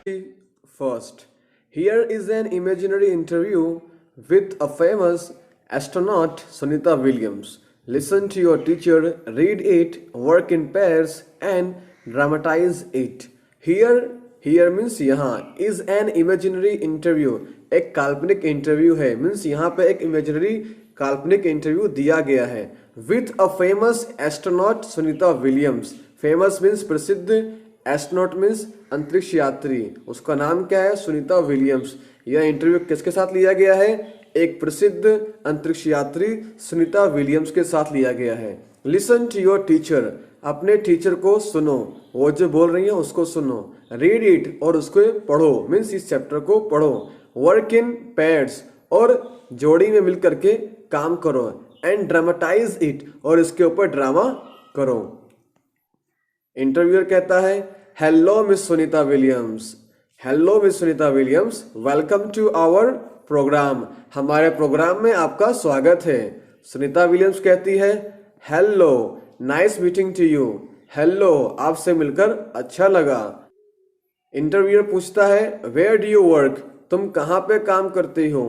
First, here is an imaginary interview with a famous astronaut, Sunita Williams. Listen to your teacher, read it, work in pairs, and dramatize it. Here means यहाँ is an imaginary interview. एक काल्पनिक interview है means यहाँ पे एक imaginary काल्पनिक interview दिया गया है with a famous astronaut Sunita Williams. Famous means प्रसिद्ध, एस्ट्रोनॉट मीन्स अंतरिक्ष यात्री. उसका नाम क्या है? सुनीता विलियम्स. यह इंटरव्यू किसके साथ लिया गया है? एक प्रसिद्ध अंतरिक्ष यात्री सुनीता विलियम्स के साथ लिया गया है. Listen to your teacher. अपने टीचर को सुनो, वो जो बोल रही है उसको सुनो. रीड इट और उसको पढ़ो मीन्स इस चैप्टर को पढ़ो. वर्क इन पेयर्स और जोड़ी में मिल करके काम करो. एंड ड्रामेटाइज इट और इसके ऊपर ड्रामा करो. इंटरव्यूअर कहता है, hello miss Sunita Williams. Hello miss Sunita Williams, welcome to our programme. हमारे प्रोग्राम में आपका स्वागत है. सुनीता विलियम्स कहती है, hello, nice meeting to you. Hello, आपसे मिलकर अच्छा लगा. इंटरव्यूअर पूछता है, वेयर डू यू वर्क. तुम कहाँ पे काम करती हो?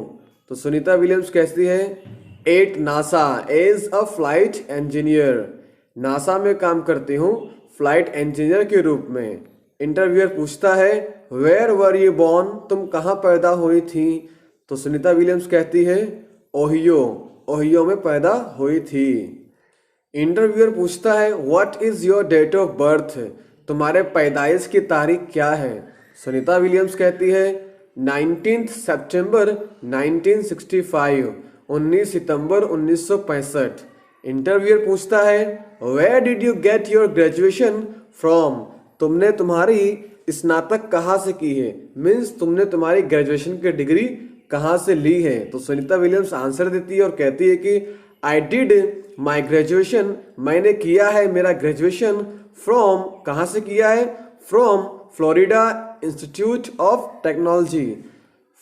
तो सुनीता विलियम्स कहती है, at NASA as a flight engineer. NASA में काम करती हूँ फ्लाइट इंजीनियर के रूप में. इंटरव्यूअर पूछता है, वेयर वर यू बॉर्न. तुम कहाँ पैदा हुई थी? तो सुनीता विलियम्स कहती है, ओहियो. ओहियो में पैदा हुई थी. इंटरव्यूअर पूछता है, what is your date of birth. तुम्हारे पैदाइश की तारीख क्या है? सुनीता विलियम्स कहती है, 19 सितंबर 1965. 19 सितंबर 1965. इंटरव्यूअर पूछता है, where did you get your graduation from. तुमने तुम्हारी स्नातक कहाँ से की है? मीन्स तुमने तुम्हारी ग्रेजुएशन की डिग्री कहाँ से ली है? तो सुनीता विलियम्स आंसर देती है और कहती है कि आई डिड माई ग्रेजुएशन. मैंने किया है मेरा ग्रेजुएशन फ्रॉम. कहाँ से किया है? From Florida Institute of Technology.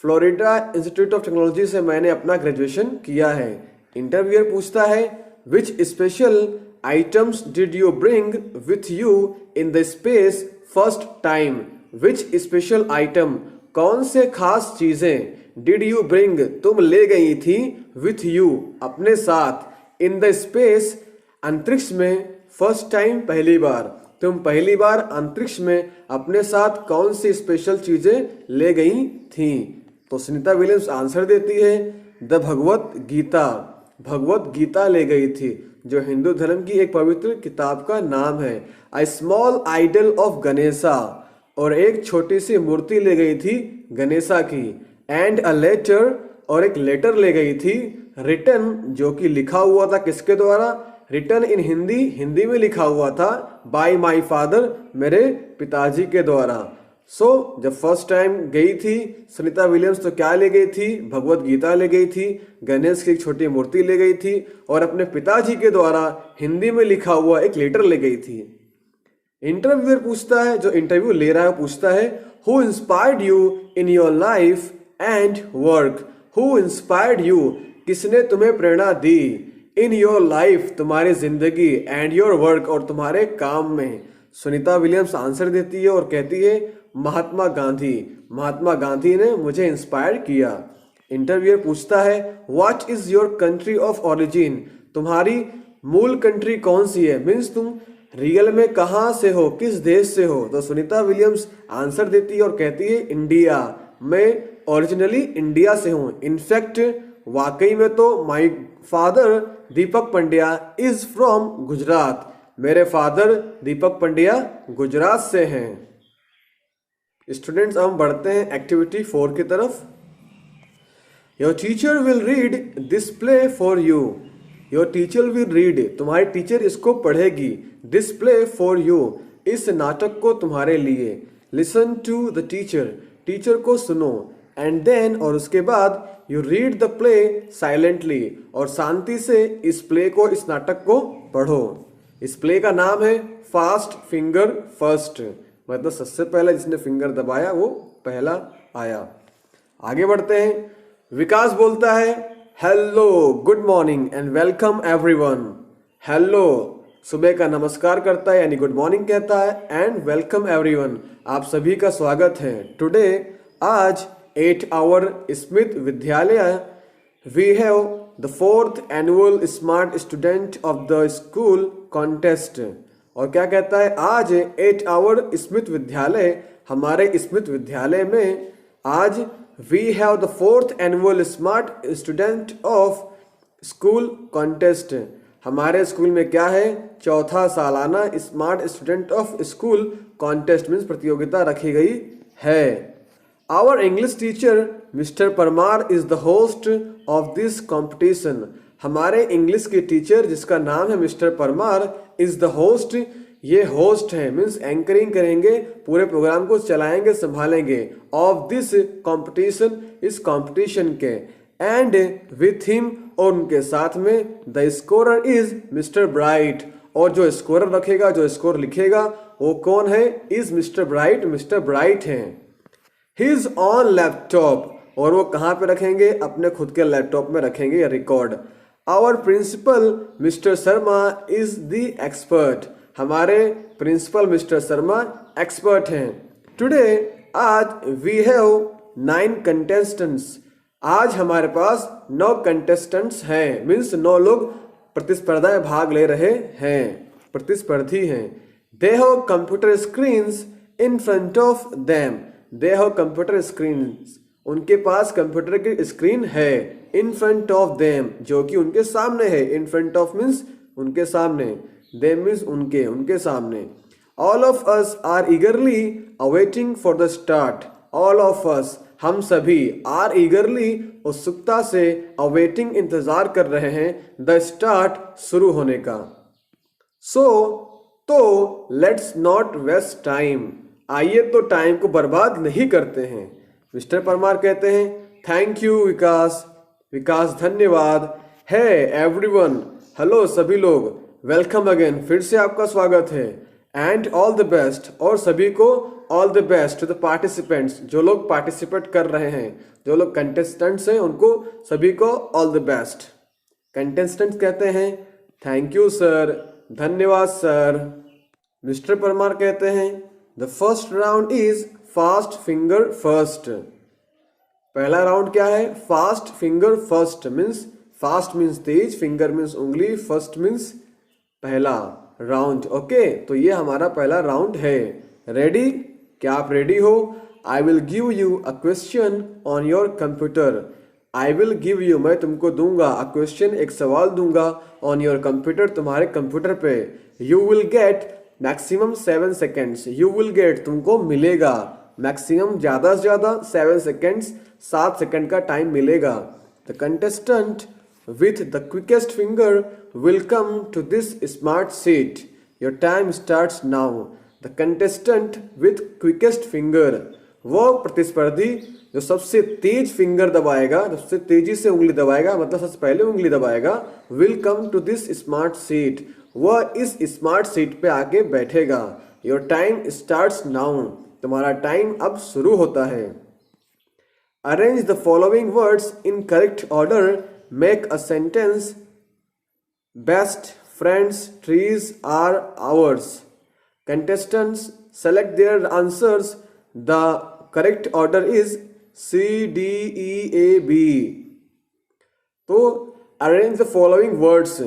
Florida Institute of Technology से मैंने अपना ग्रेजुएशन किया है. इंटरव्यूअर पूछता है, which special items did you bring with you in the space first time. Which special item, कौन से खास चीजें, डिड यू ब्रिंग, तुम ले गई थी, विथ यू, अपने साथ, इन द स्पेस, अंतरिक्ष में, फर्स्ट टाइम, पहली बार. तुम पहली बार अंतरिक्ष में अपने साथ कौन सी स्पेशल चीजें ले गई थी? तो सुनीता विलियम्स आंसर देती है, द भगवत गीता. भगवत गीता ले गई थी, जो हिंदू धर्म की एक पवित्र किताब का नाम है. A small idol of Ganesha, और एक छोटी सी मूर्ति ले गई थी गणेशा की. एंड अ लेटर, और एक लेटर ले गई थी. रिटन, जो कि लिखा हुआ था किसके द्वारा? रिटन इन हिंदी, हिंदी में लिखा हुआ था, बाय माई फादर, मेरे पिताजी के द्वारा. सो जब फर्स्ट टाइम गई थी सुनीता विलियम्स तो क्या ले गई थी? भगवत गीता ले गई थी, गणेश की एक छोटी मूर्ति ले गई थी और अपने पिताजी के द्वारा हिंदी में लिखा हुआ एक लेटर ले गई थी. इंटरव्यूअर पूछता है, जो इंटरव्यू ले रहा है पूछता है, who inspired you in your life and work. Who inspired you, किसने तुम्हें प्रेरणा दी, इन योर लाइफ, तुम्हारी जिंदगी, एंड योर वर्क, और तुम्हारे काम में. सुनीता विलियम्स आंसर देती है और कहती है, महात्मा गांधी. महात्मा गांधी ने मुझे इंस्पायर किया. इंटरव्यूअर पूछता है, what is your country of origin. तुम्हारी मूल कंट्री कौन सी है? मीन्स तुम रियल में कहाँ से हो, किस देश से हो? तो सुनीता विलियम्स आंसर देती है और कहती है, इंडिया. मैं ओरिजिनली इंडिया से हूँ. इनफैक्ट वाकई में तो my father Deepak Pandya is from Gujarat. मेरे फादर दीपक पंड्या गुजरात से हैं. स्टूडेंट्स, हम बढ़ते हैं एक्टिविटी 4 की तरफ. Your teacher will read this play for you. Your teacher will read, तुम्हारी टीचर इसको पढ़ेगी. दिस प्ले फॉर यू, इस नाटक को तुम्हारे लिए. Listen to the teacher, teacher को सुनो. एंड देन, और उसके बाद, you read the play silently, और शांति से इस प्ले को, इस नाटक को पढ़ो. इस प्ले का नाम है फास्ट फिंगर फर्स्ट, मतलब सबसे पहले जिसने फिंगर दबाया वो पहला आया. आगे बढ़ते हैं. विकास बोलता है, hello, good morning and welcome everyone. Hello, सुबह का नमस्कार करता है यानी गुड मॉर्निंग कहता है। एंड वेलकम एवरीवन, आप सभी का स्वागत है। टुडे आज 8 आवर स्मिथ विद्यालय we have the 4th annual smart student of the school contest. और क्या कहता है, आज 8 आवर स्मिथ विद्यालय, हमारे स्मिथ विद्यालय में आज we have the 4th annual smart student of school contest. हमारे स्कूल में क्या है, चौथा सालाना smart student of school contest means प्रतियोगिता रखी गई है। Our English teacher mister Parmar is the host of this competition. हमारे इंग्लिश के टीचर जिसका नाम है mister Parmar is the host, ये होस्ट है मीन्स एंकरिंग करेंगे, पूरे प्रोग्राम को चलाएंगे, संभालेंगे ऑफ दिस कॉम्पिटिशन, इस कॉम्पिटिशन के। एंड विथ हिम, और उनके साथ में the scorer is Mister bright, और जो स्कोरर रखेगा, जो स्कोर लिखेगा वो कौन है, is Mister Bright, Mister Bright हैं। ही इज ऑन लैपटॉप, और वो कहाँ पे रखेंगे, अपने खुद के लैपटॉप में रखेंगे record. Our principal mister Sharma is the expert. हमारे प्रिंसिपल मिस्टर शर्मा एक्सपर्ट हैं। टुडे आज वी हैव 9 कंटेस्टेंट्स। आज हमारे पास 9 कंटेस्टेंट्स हैं, मीन्स 9 लोग प्रतिस्पर्धा में भाग ले रहे हैं, प्रतिस्पर्धी हैं। They have computer screens in front of them. They have computer screens, उनके पास कंप्यूटर की स्क्रीन है। इन फ्रंट ऑफ देम, जो कि उनके सामने है। इन फ्रंट ऑफ मीन्स उनके सामने, देम मीन्स उनके, उनके सामने। All of us are eagerly awaiting for the start. All of us, हम सभी, आर ईगरली, उत्सुकता से, अवेटिंग, इंतजार कर रहे हैं, द स्टार्ट, शुरू होने का। तो लेट्स नॉट वेस्ट टाइम, आइए तो टाइम को बर्बाद नहीं करते हैं। मिस्टर परमार कहते हैं थैंक यू विकास। विकास धन्यवाद। है एवरीवन, हेलो सभी लोग, वेलकम अगेन, फिर से आपका स्वागत है। एंड ऑल द बेस्ट, और सभी को all the best to the participants, जो लोग पार्टिसिपेट कर रहे हैं, जो लोग कंटेस्टेंट्स हैं, उनको सभी को ऑल द बेस्ट। कंटेस्टेंट्स कहते हैं थैंक यू सर, धन्यवाद सर। मिस्टर परमार कहते हैं the first round is fast finger first. पहला राउंड क्या है, fast finger first means, fast means तेज, फिंगर मीन्स उंगली, फर्स्ट मीन्स पहला राउंड। ओके, तो ये हमारा पहला राउंड है। रेडी, क्या आप रेडी हो? I will give you a question on your computer. I will give you, मैं तुमको दूंगा, अ क्वेश्चन, एक सवाल दूंगा, ऑन योर कंप्यूटर, तुम्हारे कंप्यूटर पे। You will get maximum 7 seconds. You will gate, तुमको मिलेगा, मैक्सिमम ज्यादा से ज्यादा 7 सेकेंड्स, 7 सेकेंड का टाइम मिलेगा। The contestant with the quickest finger will come to this smart seat. Your time starts now. The contestant with quickest finger, वो प्रतिस्पर्धी जो सबसे तेज फिंगर दबाएगा, सबसे तेजी से उंगली दबाएगा, मतलब सबसे पहले उंगली दबाएगा, will come to this smart seat. वह इस स्मार्ट सीट पे आके बैठेगा। Your time starts now. तुम्हारा टाइम अब शुरू होता है। Arrange the following words in correct order. Make a sentence. Best friends trees are ours. Contestants select their answers. The correct order is C, D, E, A, B. तो arrange the following words,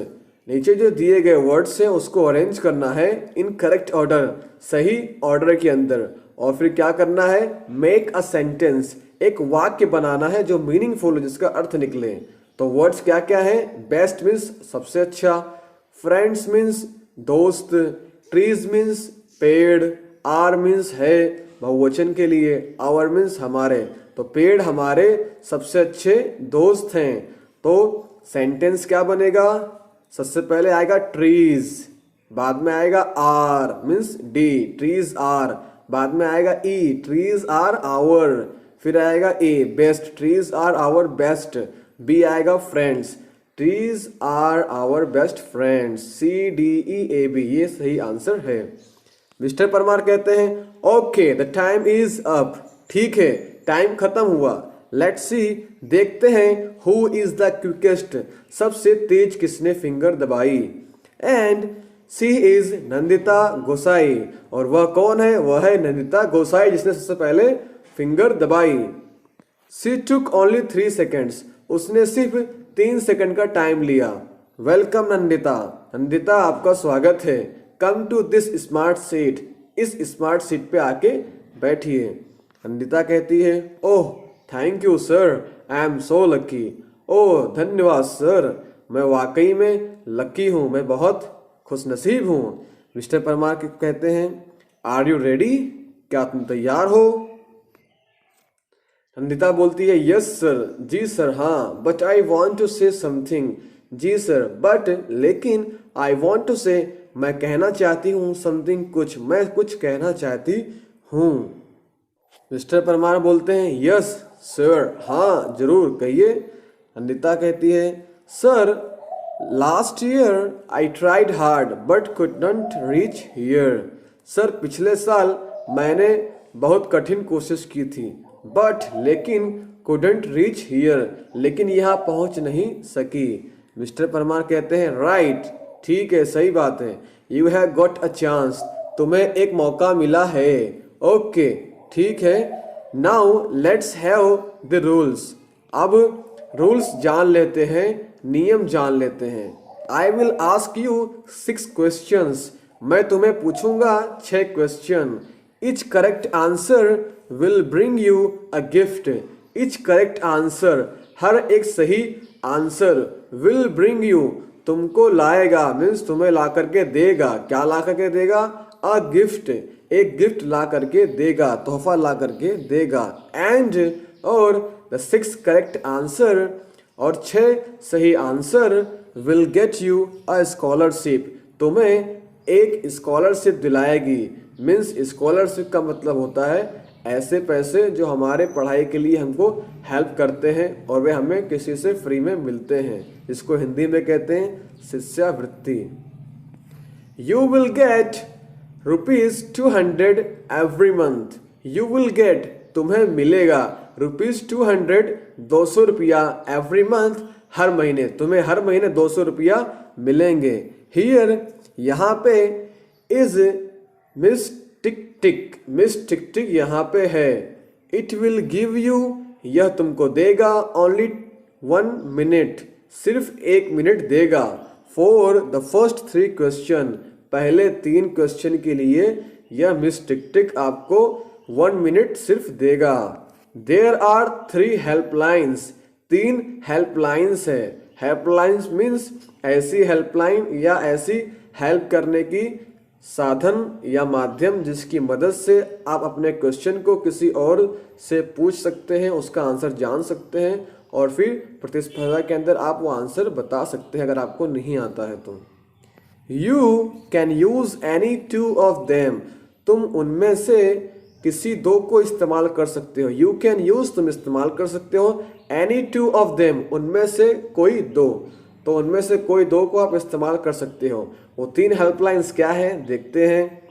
नीचे जो दिए गए words हैं उसको arrange करना है in correct order, सही ऑर्डर के अंदर। और फिर क्या करना है, मेक अ सेंटेंस, एक वाक्य बनाना है जो मीनिंगफुल हो, जिसका अर्थ निकले। तो वर्ड्स क्या क्या है, बेस्ट मीन्स सबसे अच्छा, फ्रेंड्स मीन्स दोस्त, ट्रीज मीन्स पेड़, आर मीन्स है बहुवचन के लिए, आवर मीन्स हमारे, तो पेड़ हमारे सबसे अच्छे दोस्त हैं। तो सेंटेंस क्या बनेगा, सबसे पहले आएगा ट्रीज, बाद में आएगा are means D, trees are, बाद में आएगा ई, ट्रीज आर आवर, फिर आएगा A, best, trees are our best, B आएगा friends, trees are our best friends, C D E A B, ये सही आंसर है। मिस्टर परमार कहते हैं okay the time is up, ठीक है टाइम खत्म हुआ। लेट्स सी, देखते हैं, हु इज द क्विकेस्ट, सबसे तेज किसने फिंगर दबाई। एंड शी इज नंदिता गोसाई। और वह कौन है? वह है नंदिता गोसाई जिसने सबसे पहले फिंगर दबाई। She took only 3 seconds. उसने सिर्फ 3 सेकंड का टाइम लिया। वेलकम नंदिता। नंदिता आपका स्वागत है। Come to this smart seat. इस स्मार्ट सीट पे आके बैठिए। नंदिता कहती है, oh thank you sir, I am so lucky. ओह धन्यवाद सर, मैं वाकई में लकी हूँ, मैं बहुत खुशनसीब हूँ। मिस्टर परमार कहते हैं, आर यू रेडी? क्या तुम तैयार हो? नंदिता बोलती है, यस सर, जी सर, हाँ, but I want to say something. जी सर, बट लेकिन, आई वॉन्ट टू से, मैं कहना चाहती हूँ, समथिंग कुछ, मैं कुछ कहना चाहती हूँ। मिस्टर परमार बोलते हैं, यस सर, हाँ जरूर कहिए। नंदिता कहती है, sir last year I tried hard but could not reach here. Sir पिछले साल मैंने बहुत कठिन कोशिश की थी, बट लेकिन कुडंट रीच हियर, लेकिन यहाँ पहुँच नहीं सकी। मिस्टर परमार कहते हैं, राइट, ठीक है, सही बात है। You have got a chance, तुम्हें एक मौका मिला है। ओके, ठीक है। Now let's have the rules. अब रूल्स जान लेते हैं, नियम जान लेते हैं। I will ask you 6 questions. मैं तुम्हें पूछूंगा 6 question. Each correct answer will bring you a gift. Each correct answer, हर एक सही आंसर, विल ब्रिंग यू, तुमको लाएगा, मीन्स तुम्हें ला करके देगा। क्या ला करके देगा? अ गिफ्ट, एक गिफ्ट ला करके देगा, तोहफा ला करके देगा। एंड, और द 6 करेक्ट आंसर, और 6 सही answer, will get you a scholarship, तुम्हें एक स्कॉलरशिप दिलाएगी। मीन्स स्कॉलरशिप का मतलब होता है ऐसे पैसे जो हमारे पढ़ाई के लिए हमको हेल्प करते हैं और वे हमें किसी से फ्री में मिलते हैं। इसको हिंदी में कहते हैं शिष्यवृत्ति। You will get ₹200 every month. You will get, तुम्हें मिलेगा, ₹200, 200 रुपया, एवरी मंथ, हर महीने, तुम्हें हर महीने 200 रुपया मिलेंगे। हियर, यहाँ पे, is Miss Tick Tick, Miss Tick Tick यहाँ पे है। इट विल गिव यू, यह तुमको देगा, ओनली 1 मिनट, सिर्फ 1 मिनट देगा। फॉर द फर्स्ट 3 क्वेश्चन, पहले 3 क्वेश्चन के लिए यह मिस टिक टिक आपको 1 मिनट सिर्फ देगा। देयर आर 3 हेल्पलाइंस, 3 हेल्पलाइंस है। हेल्पलाइंस मीन्स ऐसी हेल्पलाइन या ऐसी हेल्प करने की साधन या माध्यम जिसकी मदद से आप अपने क्वेश्चन को किसी और से पूछ सकते हैं, उसका आंसर जान सकते हैं और फिर प्रतिस्पर्धा के अंदर आप वो आंसर बता सकते हैं अगर आपको नहीं आता है तो। You can use any 2 of them, तुम उनमें से किसी 2 को इस्तेमाल कर सकते हो। यू कैन यूज, तुम इस्तेमाल कर सकते हो, एनी 2 ऑफ देम, उनमें से कोई 2, तो उनमें से कोई 2 को आप इस्तेमाल कर सकते हो। वो 3 हेल्पलाइंस क्या है देखते हैं।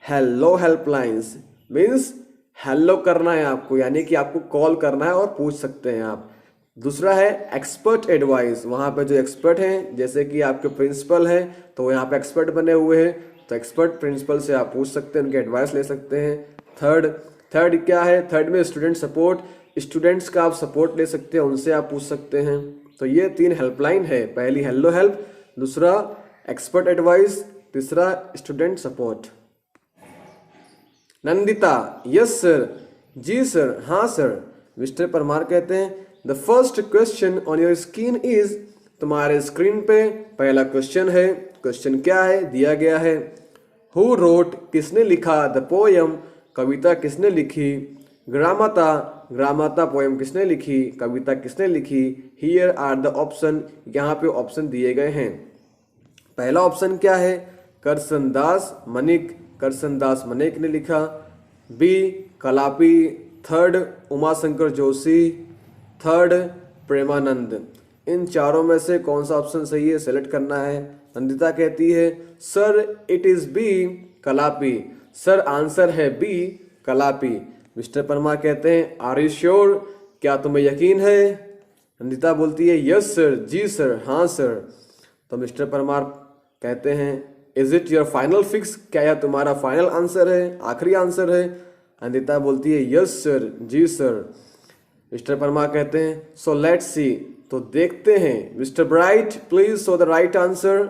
हेलो हेल्पलाइंस मीन्स हेलो करना है आपको, यानी कि आपको कॉल करना है और पूछ सकते हैं आप। दूसरा है एक्सपर्ट एडवाइस, वहाँ पे जो एक्सपर्ट हैं जैसे कि आपके प्रिंसिपल हैं तो वो यहाँ पे एक्सपर्ट बने हुए हैं, तो एक्सपर्ट प्रिंसिपल से आप पूछ सकते हैं, उनके एडवाइस ले सकते हैं। थर्ड क्या है? थर्ड में स्टूडेंट सपोर्ट, स्टूडेंट्स का आप सपोर्ट ले सकते हैं, उनसे आप पूछ सकते हैं। तो ये 3 हेल्पलाइन है, पहली हेलो हेल्प, दूसरा एक्सपर्ट एडवाइस, तीसरा student support. Nandita, yes sir, जी सर, हाँ सर। मिस्टर परमार कहते हैं, the first question on your screen is, तुम्हारे स्क्रीन पे पहला क्वेश्चन है। क्वेश्चन क्या है? दिया गया है, हु रोट, किसने लिखा, द पोयम, कविता किसने लिखी, ग्रामाता पोयम किसने लिखी, कविता किसने लिखी, हियर आर द ऑप्शन, यहाँ पे ऑप्शन दिए गए हैं। पहला ऑप्शन क्या है? करसनदास मनिक ने लिखा। B Kalapi, third Umashankar Joshi, third Premanand. इन चारों में से कौन सा ऑप्शन सही है सेलेक्ट करना है। नंदिता कहती है, sir it is B Kalapi, sir answer है बी कलापी। मिस्टर परमार कहते हैं, आर यू श्योर, क्या तुम्हें यकीन है? नंदिता बोलती है, यस सर, जी सर, हाँ सर। तो मिस्टर परमार कहते हैं, is it your final fix, क्या यह तुम्हारा फाइनल आंसर है, आखिरी आंसर है? अंदिता बोलती है यस सर, जी सर। मिस्टर परमार कहते हैं सो लेट्स सी, तो देखते हैं। Mister bright please show the right answer.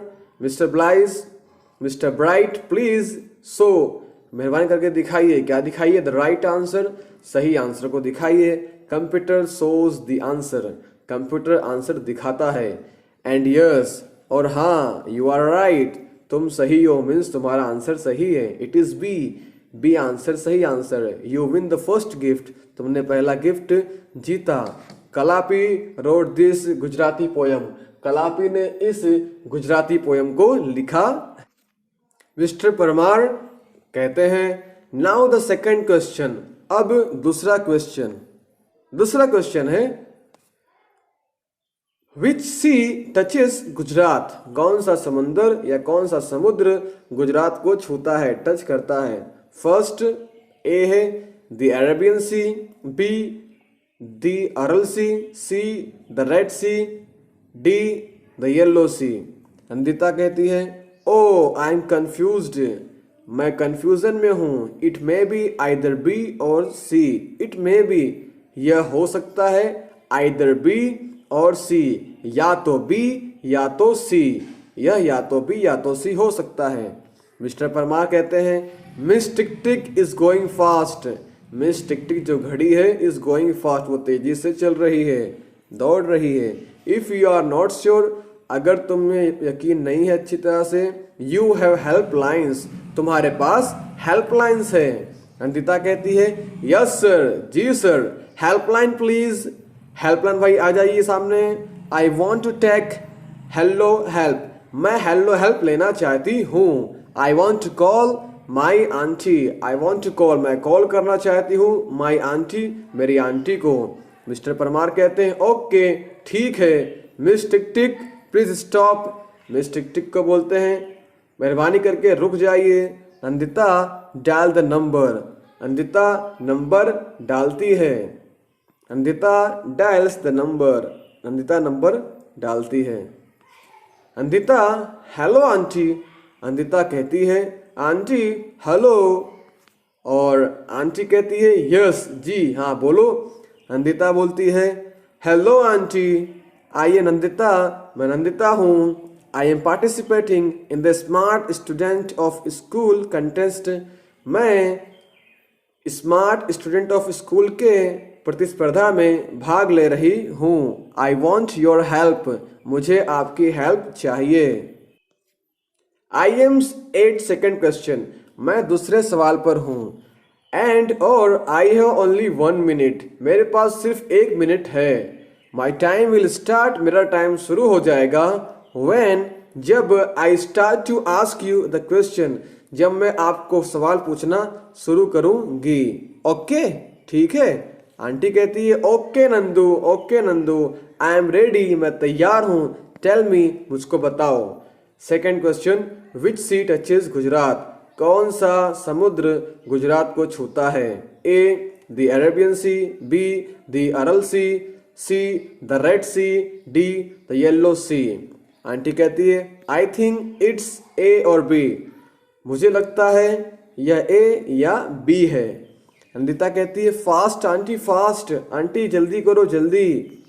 Mister bright please show, मेहरबानी करके दिखाइए, क्या दिखाइए? द राइट आंसर, सही आंसर को दिखाइए। Computer shows the answer, computer answer दिखाता है। एंड यस, और हाँ, यू आर राइट, तुम सही हो, मीन्स तुम्हारा आंसर सही है। इट इज बी आंसर सही आंसर है। You win the first gift, तुमने पहला गिफ्ट जीता। कलापी रोट दिस गुजराती पोयम, कलापी ने इस गुजराती पोयम को लिखा। मिस्टर परमार कहते हैं नाउ द सेकंड क्वेश्चन, अब दूसरा क्वेश्चन है विच सी टचेस गुजरात, कौन सा समंदर या कौन सा समुद्र गुजरात को छूता है, टच करता है? फर्स्ट ए है the Arabian Sea, B the Aral Sea, C the Red Sea, D the Yellow Sea. Andita कहती है ओ आई एम कंफ्यूज्ड, मैं कंफ्यूजन में हूं। It may be either B और सी, इट मे बी, यह हो सकता है, आइदर बी और सी, या तो बी या तो सी, यह या तो बी या तो सी हो सकता है। मिस्टर परमार कहते हैं Miss Tick Tick is going fast, Miss Tick Tick जो घड़ी है इज गोइंग फास्ट, वो तेजी से चल रही है, दौड़ रही है। If you are not sure, अगर तुम्हें यकीन नहीं है अच्छी तरह से, यू हैव हेल्प लाइन्स, तुम्हारे पास हेल्प लाइन्स है। अंदिता कहती है यस सर, जी सर, हेल्पलाइन प्लीज, हेल्पलाइन भाई आ जाइए सामने। I want to take hello help, मैं हेलो हेल्प लेना चाहती हूँ। I want to call my aunty, I want to call, मैं कॉल करना चाहती हूँ माई आंटी, मेरी आंटी को। मिस्टर परमार कहते हैं ओके ठीक है। Miss Tick Tick please stop, Miss Tick Tick को बोलते हैं मेहरबानी करके रुक जाइए। अंदिता डायल द नंबर, अंदिता नंबर डालती है, अंदिता डायल्स द नंबर, अंदिता नंबर डालती है। अंदिता हेलो आंटी, अंदिता कहती है आंटी हेलो, और आंटी कहती है यस, जी हाँ बोलो। अंदिता बोलती है hello aunty, I am Nandita, मैं नंदिता हूँ। I am participating in the smart student of school contest, मैं स्मार्ट स्टूडेंट ऑफ स्कूल के प्रतिस्पर्धा में भाग ले रही हूँ। आई वॉन्ट योर हेल्प, मुझे आपकी हेल्प चाहिए। I am at second question, मैं दूसरे सवाल पर हूँ। एंड और आई हैव ओनली 1 मिनट, मेरे पास सिर्फ 1 मिनट है। माई टाइम विल स्टार्ट, मेरा टाइम शुरू हो जाएगा। व्हेन, जब I start to ask you the question, जब मैं आपको सवाल पूछना शुरू करूंगी। ओके ठीक है। आंटी कहती है okay Nandu, okay Nandu, I am ready, मैं तैयार हूँ। टेल मी, मुझको बताओ। Second question which sea touches Gujarat, कौन सा समुद्र गुजरात को छूता है? A the Arabian Sea, B the Aral Sea, C the Red Sea, D the Yellow Sea. Aunty कहती है आई थिंक इट्स ए और बी, मुझे लगता है यह ए या बी है। अंदिता कहती है फास्ट आंटी फास्ट, आंटी जल्दी करो जल्दी।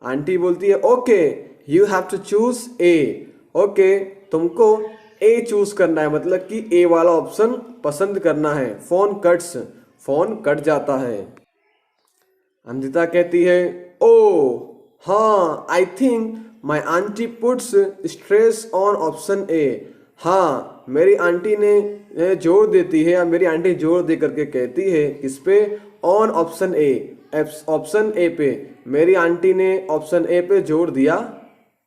आंटी बोलती है okay you have to choose A, okay तुमको ए चूज करना है, मतलब कि ए वाला ऑप्शन पसंद करना है। फोन कट्स, फोन कट जाता है। अंदिता कहती है ओ हाँ, I think my aunty puts stress on option A, हाँ मेरी आंटी ने जोर देती है, या मेरी आंटी जोर दे करके कहती है किस पे? On option A, option A पे, मेरी आंटी ने ऑप्शन ए पे जोर दिया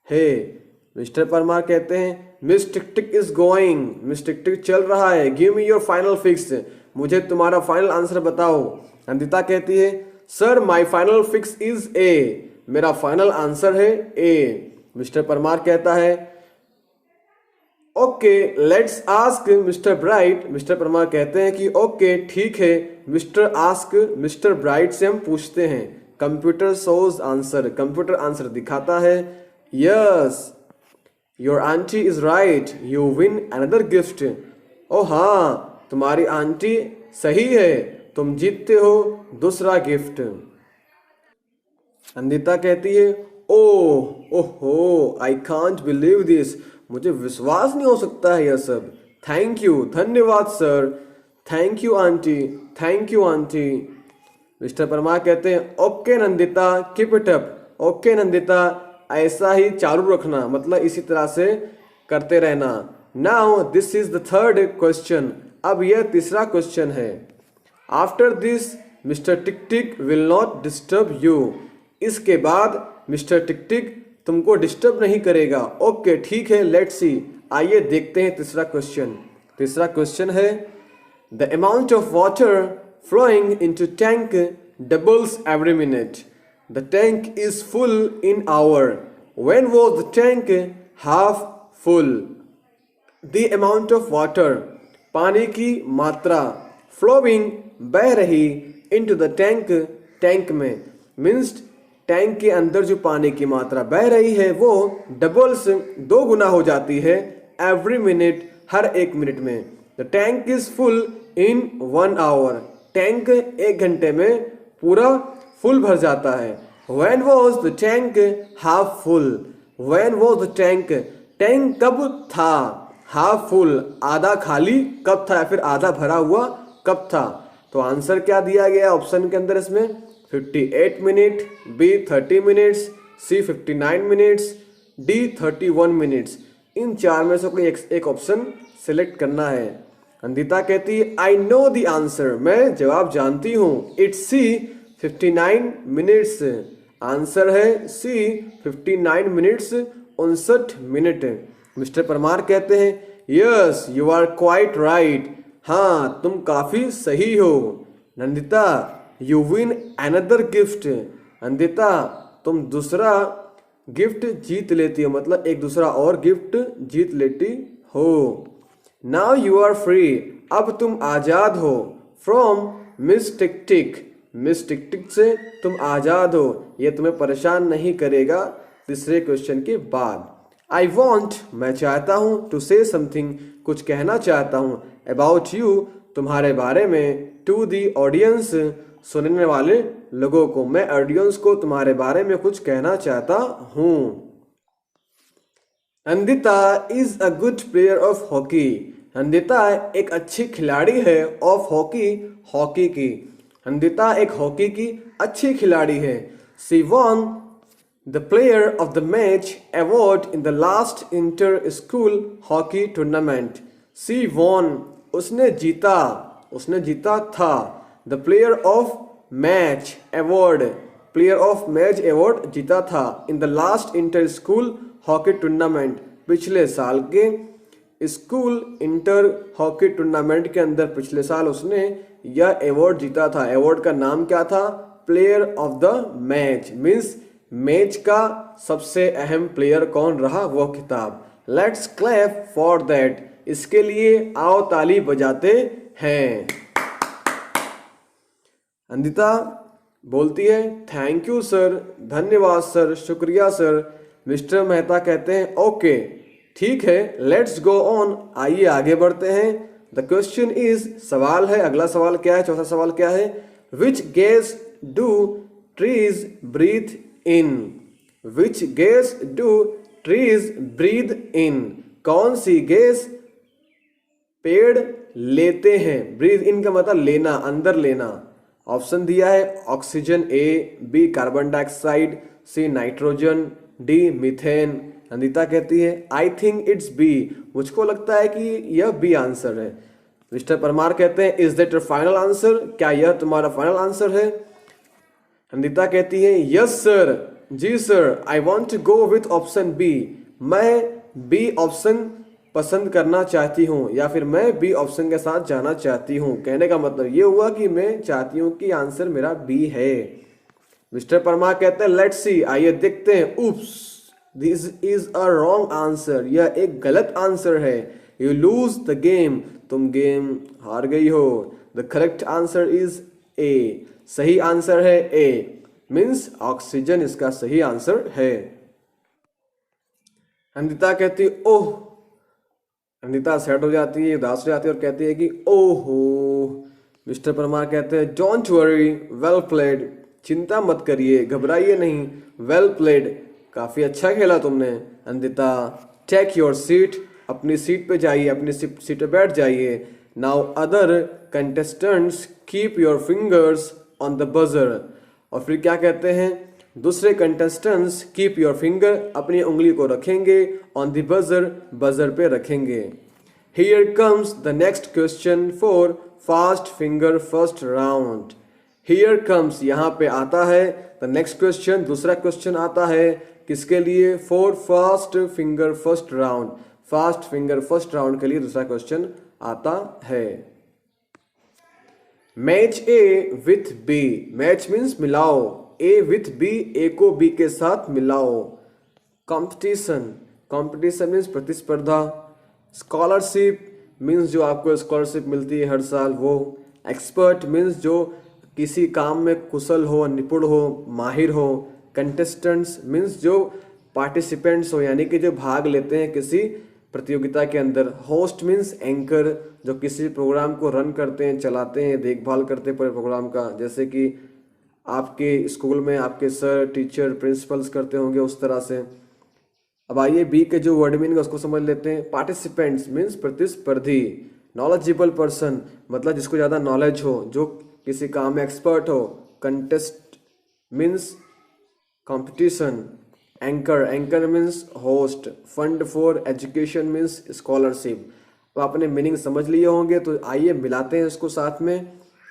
है। मिस्टर परमार कहते हैं Miss Tick Tick is going, Miss Tick Tick चल रहा है। Give me your final fix, मुझे तुम्हारा फाइनल आंसर बताओ। अंदिता कहती है sir my final fix is A, मेरा फाइनल आंसर है ए। मिस्टर परमार कहता है okay let's ask Mister Bright, Mister Parmar कहते हैं कि ओके ठीक है, मिस्टर आस्क, मिस्टर ब्राइट से हम पूछते हैं। Computer shows answer, computer answer दिखाता है। Yes your aunty is right, you win another gift. Oh हाँ, तुम्हारी आंटी सही है, तुम जीतते हो दूसरा गिफ्ट। अंदिता कहती है, ओह ओहो, आई कांट बिलीव दिस, मुझे विश्वास नहीं हो सकता है यह सब। थैंक यू, धन्यवाद sir. Thank you aunty, thank you aunty. Mister Parmar कहते हैं, okay Nandita, keep it up. Okay Nandita, ऐसा ही चालू रखना, मतलब इसी तरह से करते रहना। Now this is the third question, अब यह तीसरा क्वेश्चन है। After this mister tick tick will not disturb you, इसके बाद मिस्टर टिक टिक तुमको डिस्टर्ब नहीं करेगा। ओके ठीक है, लेट्स सी, आइए देखते हैं तीसरा क्वेश्चन। तीसरा क्वेश्चन है, the amount of water flowing into tank doubles every minute. The tank is full in hour. When was the tank half full? The amount of water, पानी की मात्रा, flowing बह रही, into the tank, टैंक में, means tank के अंदर जो पानी की मात्रा बह रही है वो डबल्स, दो गुना हो जाती है, एवरी मिनट, हर एक मिनट में। The tank is full in 1 hour, tank एक घंटे में पूरा फुल भर जाता है। When was the tank half full? When was the tank? Tank कब था? half full, आधा खाली कब था, या फिर आधा भरा हुआ कब था? तो आंसर क्या दिया गया ऑप्शन के अंदर इसमें? 58 मिनट, बी 30 मिनट्स, सी 59 मिनट्स, डी 31 मिनट्स। इन चार में से कोई एक ऑप्शन सिलेक्ट करना है। अंदिता कहती है, आई नो द आंसर, मैं जवाब जानती हूँ। इट्स सी 59 मिनट्स, आंसर है C 59 minutes, 59 minute. Mister Parmar कहते हैं, yes you are quite right, हाँ तुम काफी सही हो। Nandita, you win another gift, Andita तुम दूसरा गिफ्ट जीत लेती हो, मतलब एक दूसरा और गिफ्ट जीत लेती हो। नाउ यू आर फ्री, अब तुम आजाद हो। From Miss Tick Tick, Miss Tick Tick से तुम आजाद हो, ये तुम्हें परेशान नहीं करेगा। तीसरे क्वेश्चन के बाद, आई वॉन्ट, मैं चाहता हूँ, टू से समथिंग, कुछ कहना चाहता हूँ, अबाउट यू, तुम्हारे बारे में, टू दी ऑडियंस, सुनने वाले लोगों को, मैं ऑडियंस को तुम्हारे बारे में कुछ कहना चाहता हूँ। Andita is a good player of hockey, Andita एक अच्छी खिलाड़ी है, ऑफ हॉकी, हॉकी की। अंदिता एक हॉकी की अच्छी खिलाड़ी है। She won the player of the match award in the last inter school hockey tournament. She won, उसने जीता, उसने जीता था। The player of match award, player of match award जीता था। In the last inter school hockey tournament, पिछले साल के स्कूल इंटर हॉकी टूर्नामेंट के अंदर पिछले साल उसने यह अवार्ड जीता था। अवार्ड का नाम क्या था? Player of the match, means match का सबसे अहम प्लेयर कौन रहा, वो खिताब। लेट्स क्लैप फॉर दैट, इसके लिए आओ ताली बजाते हैं। अंदिता बोलती है, थैंक यू सर, धन्यवाद सर, शुक्रिया सर। मिस्टर मेहता कहते हैं, ओके ठीक है, लेट्स गो ऑन, आइए आगे बढ़ते हैं। द क्वेश्चन इज, सवाल है, अगला सवाल क्या है, चौथा सवाल क्या है? Which gas do trees breathe in? Which gas do trees breathe in? कौन सी गैस पेड़ लेते हैं? ब्रीथ इन का मतलब लेना, अंदर लेना। ऑप्शन दिया है, oxygen A, B carbon dioxide, C nitrogen, D methane. Andita कहती है, आई थिंक इट्स बी, मुझको लगता है कि यह बी आंसर है। मिस्टर परमार कहते हैं, is that your final answer? क्या यह तुम्हारा फाइनल आंसर है? अंदिता कहती है, यस सर, जी sir, I want to go with option B, मैं बी ऑप्शन पसंद करना चाहती हूँ, या फिर मैं बी ऑप्शन के साथ जाना चाहती हूँ। कहने का मतलब ये हुआ कि मैं चाहती हूँ कि आंसर मेरा बी है। मिस्टर परमार कहते हैं, लेट्स सी, आइए देखते हैं। Oops, this is a wrong answer, यह एक गलत आंसर है। यू लूज द गेम, तुम गेम हार गई हो। The correct answer is A, सही आंसर है ए, मीन्स ऑक्सीजन इसका सही आंसर है। नंदिता कहती है ओह। नंदिता सैड हो जाती है, उदास हो जाती है और कहती है कि ओहो। मिस्टर परमार कहते हैं डोंट वरी, वेल प्लेड। चिंता मत करिए, घबराइए नहीं, वेल प्लेड, काफी अच्छा खेला तुमने। नंदिता टेक योर सीट, अपनी सीट पे जाइए, अपनी सीट पे बैठ जाइए। Now other contestants keep your fingers on the buzzer. और फिर क्या कहते हैं, दूसरे कंटेस्टेंट्स कीप योर फिंगर, अपनी उंगली को रखेंगे, ऑन द बजर, बजर पे रखेंगे। Here comes the next question for fast finger first round. Here comes, यहाँ पे आता है द नेक्स्ट क्वेश्चन, दूसरा क्वेश्चन आता है किसके लिए, for fast finger first round. Fast finger first round के लिए दूसरा क्वेश्चन आता है। Match A with B, match means मिलाओ, ए विथ बी, ए को बी के साथ मिलाओ। कंपटीशन, कंपटीशन मीन्स प्रतिस्पर्धा। स्कॉलरशिप मीन्स जो आपको स्कॉलरशिप मिलती है हर साल वो। एक्सपर्ट मीन्स जो किसी काम में कुशल हो, निपुण हो, माहिर हो। कंटेस्टेंट्स मीन्स जो पार्टिसिपेंट्स हो, यानी कि जो भाग लेते हैं किसी प्रतियोगिता के अंदर। होस्ट मीन्स एंकर, जो किसी प्रोग्राम को रन करते हैं, चलाते हैं, देखभाल करते हैं पूरे प्रोग्राम का, जैसे कि आपके स्कूल में आपके सर, टीचर, प्रिंसिपल्स करते होंगे उस तरह से। अब आइए बी के जो वर्ड मीनिंग है उसको समझ लेते हैं। पार्टिसिपेंट्स मीन्स प्रतिस्पर्धी। नॉलेजेबल पर्सन मतलब जिसको ज़्यादा नॉलेज हो, जो किसी काम में एक्सपर्ट हो। Contest means competition. Anchor, anchor means host. Fund for education means scholarship. तो आपने मीनिंग समझ लिए होंगे, तो आइए मिलाते हैं इसको साथ में।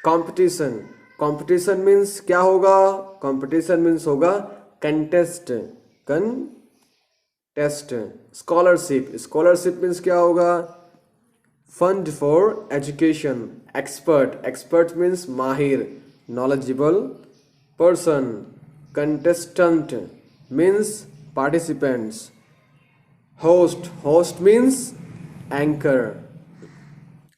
कंपटीशन, कंपटीशन मीन्स क्या होगा, कंपटीशन मीन्स होगा contest, test. Scholarship, scholarship means क्या होगा, fund for education. Expert, expert means माहिर, knowledgeable person. Contestant means participants. Host, host means anchor.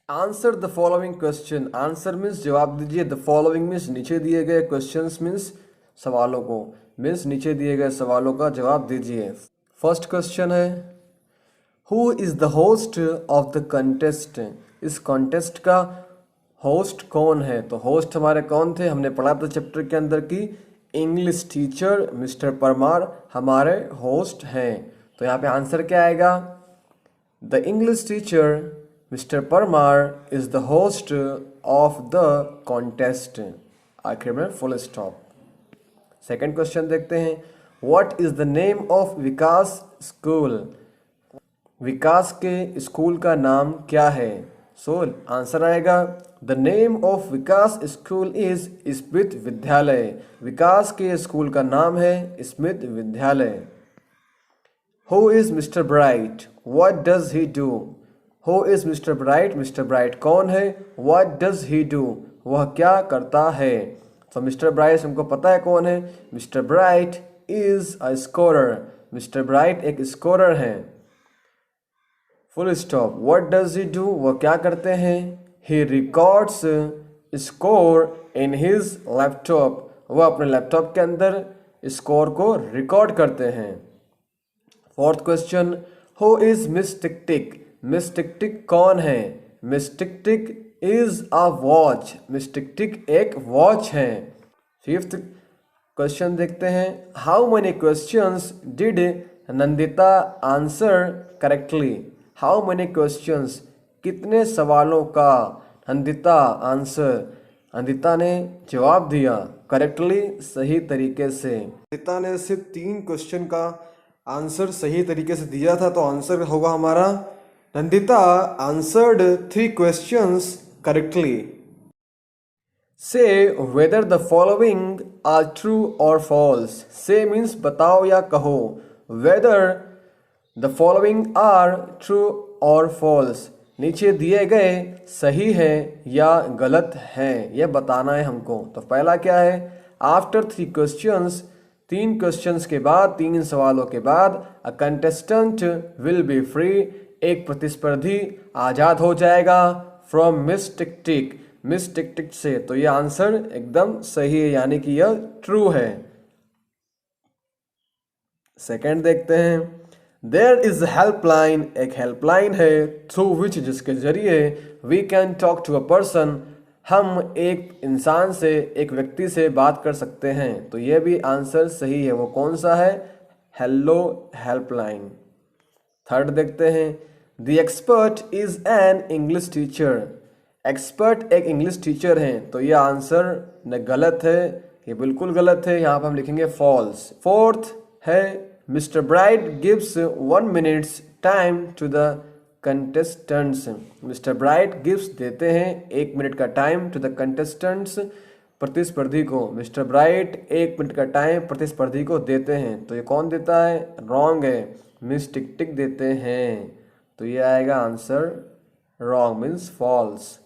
Answer the following question, answer means जवाब दीजिए। The following means नीचे दिए गए, questions means सवालों को, मीन्स नीचे दिए गए सवालों का जवाब दीजिए। फर्स्ट क्वेश्चन है who is the host of the contest. इस कॉन्टेस्ट का होस्ट कौन है, तो होस्ट हमारे कौन थे, हमने पढ़ा था चैप्टर के अंदर की इंग्लिश टीचर मिस्टर परमार हमारे होस्ट हैं। तो यहाँ पे आंसर क्या आएगा, the English teacher mister Parmar is the host of the contest. आखिर में फुल स्टॉप। सेकेंड क्वेश्चन देखते हैं what is the name of Vikas school. Vikas के स्कूल का नाम क्या है। सो आंसर आएगा the name of Vikas school is Smith Vidyalaya. Vikas के स्कूल का नाम है Smith Vidyalaya. Who is Mister Bright, what does he do. Who is Mister Bright, Mister bright कौन है। व्हाट डज ही डू, वह क्या करता है। तो मिस्टर ब्राइट हमको पता है कौन है, mister Bright is a scorer. Mister Bright एक स्कोरर हैं। Full stop. What does he do, वह क्या करते हैं। He records score in his laptop, वह अपने लैपटॉप के अंदर स्कोर को रिकॉर्ड करते हैं। Fourth question who is Miss Tick Tick. Miss Tick Tick कौन है। Miss Tick Tick is a watch. Miss Tick Tick एक वॉच है। फिफ्थ क्वेश्चन देखते हैं how many questions did Nandita answer correctly. How many questions, कितने सवालों का Nandita answer, Nandita ने जवाब दिया करेक्टली, सही तरीके से। नंदिता ने सिर्फ 3 क्वेश्चन का आंसर सही तरीके से दिया था, तो आंसर होगा हमारा Nandita answered 3 questions correctly. Say whether the following are true और फॉल्स। से मीन्स बताओ या कहो। Whether the following are true और फॉल्स, नीचे दिए गए सही है या गलत है, यह बताना है हमको। तो पहला क्या है, आफ्टर 3 क्वेश्चंस, 3 क्वेश्चंस के बाद, 3 सवालों के बाद, a contestant will be free, एक प्रतिस्पर्धी आज़ाद हो जाएगा, from Miss Tick Tick, Miss Tick Tick से। तो यह आंसर एकदम सही है, यानी कि यह ट्रू है। सेकंड देखते हैं देयर इज हेल्पलाइन, एक हेल्पलाइन है, थ्रू विच, जिसके जरिए we can talk to a person, हम एक इंसान से, एक व्यक्ति से बात कर सकते हैं। तो ये भी आंसर सही है। वो कौन सा है? Hello helpline. थर्ड देखते हैं, the expert is an English teacher, expert एक इंग्लिश टीचर हैं। तो ये आंसर न गलत है, ये बिल्कुल गलत है, यहाँ पर हम लिखेंगे फॉल्स। फोर्थ है, mister Bright gives 1 minutes time to the contestants, mister Bright gives देते हैं 1 मिनट का टाइम टू द कंटेस्टेंट्स, प्रतिस्पर्धी को। मिस्टर ब्राइट 1 मिनट का टाइम प्रतिस्पर्धी को देते हैं। तो ये कौन देता है? रॉन्ग है, मिस टिक टिक देते हैं। तो ये आएगा answer wrong, means false.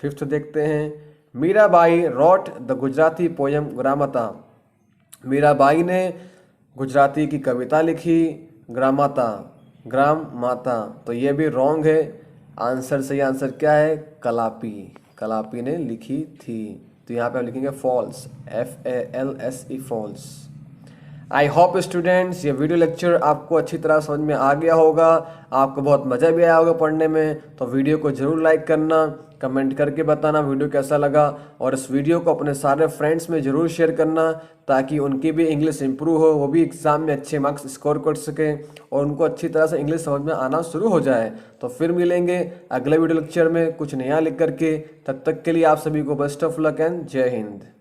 Fifth देखते हैं, Mirabai wrote the Gujarati poem ग्रामता, मीराबाई ने गुजराती की कविता लिखी, ग्रामाता, ग्राम माता। तो ये भी रॉन्ग है, आंसर सही आंसर क्या है? कलापी, कलापी ने लिखी थी। तो यहाँ पे हम लिखेंगे false, FALSE, false. I hope students ये वीडियो लेक्चर आपको अच्छी तरह समझ में आ गया होगा, आपको बहुत मज़ा भी आया होगा पढ़ने में। तो वीडियो को ज़रूर लाइक करना, कमेंट करके बताना वीडियो कैसा लगा, और इस वीडियो को अपने सारे फ्रेंड्स में ज़रूर शेयर करना ताकि उनकी भी इंग्लिश इंप्रूव हो, वो भी एग्ज़ाम में अच्छे मार्क्स स्कोर कर सकें और उनको अच्छी तरह से इंग्लिश समझ में आना शुरू हो जाए। तो फिर मिलेंगे अगले वीडियो लेक्चर में कुछ नया लिख करके। तब तक के लिए आप सभी को बेस्ट ऑफ लक एंड जय हिंद।